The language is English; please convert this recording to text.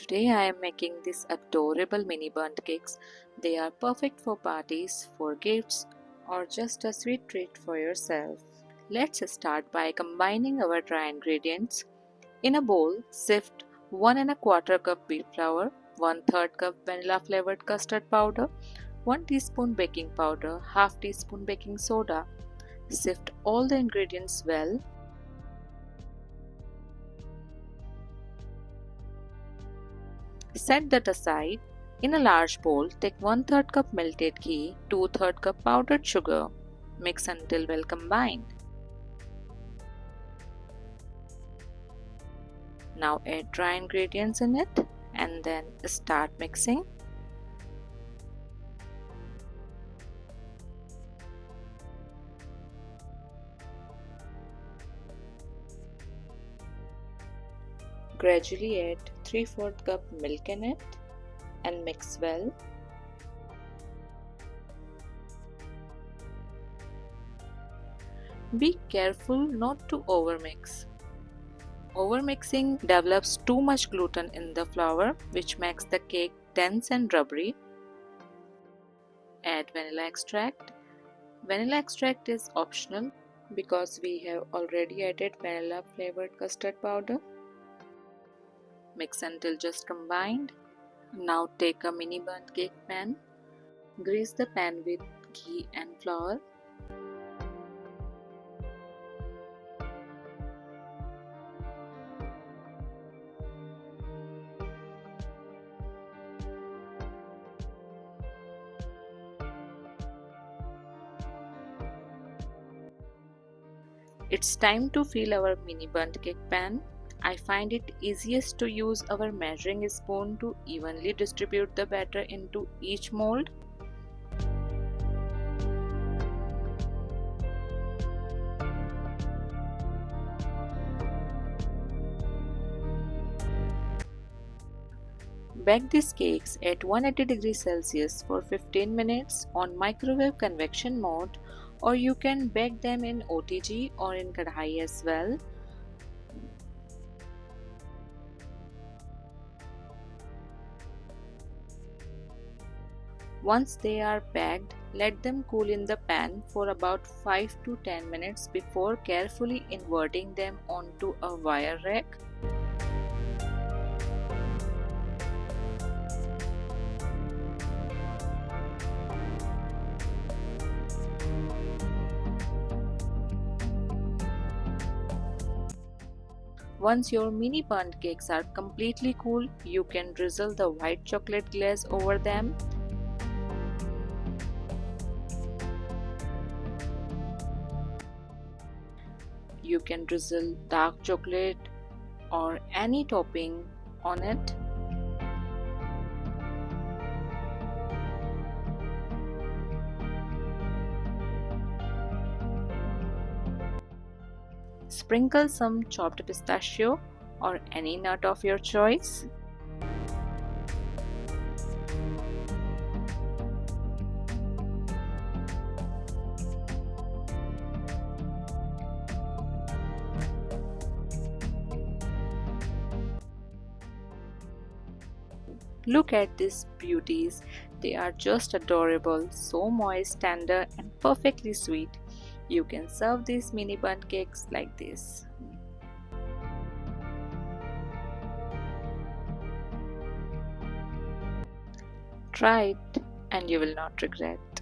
Today I am making these adorable mini Bundt cakes. They are perfect for parties, for gifts, or just a sweet treat for yourself. Let's start by combining our dry ingredients. In a bowl, sift 1¼ cup wheat flour, 1/3 cup vanilla flavored custard powder, 1 teaspoon baking powder, half teaspoon baking soda. Sift all the ingredients well. Set that aside. In a large bowl, take 1/3 cup melted ghee, 2/3 cup powdered sugar. Mix until well combined. Now add dry ingredients in it and then start mixing. Gradually add 3/4 cup milk in it and mix well. Be careful not to overmix. Overmixing develops too much gluten in the flour, which makes the cake dense and rubbery. Add vanilla extract. Vanilla extract is optional because we have already added vanilla flavored custard powder. Mix until just combined. Now take a mini Bundt cake pan. Grease the pan with ghee and flour. It's time to fill our mini Bundt cake pan. I find it easiest to use our measuring spoon to evenly distribute the batter into each mold. Bake these cakes at 180 degrees Celsius for 15 minutes on microwave convection mode, or you can bake them in OTG or in Kadhai as well. Once they are baked, let them cool in the pan for about 5 to 10 minutes before carefully inverting them onto a wire rack. Once your mini Bundt cakes are completely cool, you can drizzle the white chocolate glaze over them. You can drizzle dark chocolate or any topping on it. Sprinkle some chopped pistachio or any nut of your choice. Look at these beauties. They are just adorable, so moist, tender, and perfectly sweet. You can serve these mini Bundt cakes like this. Try it and you will not regret.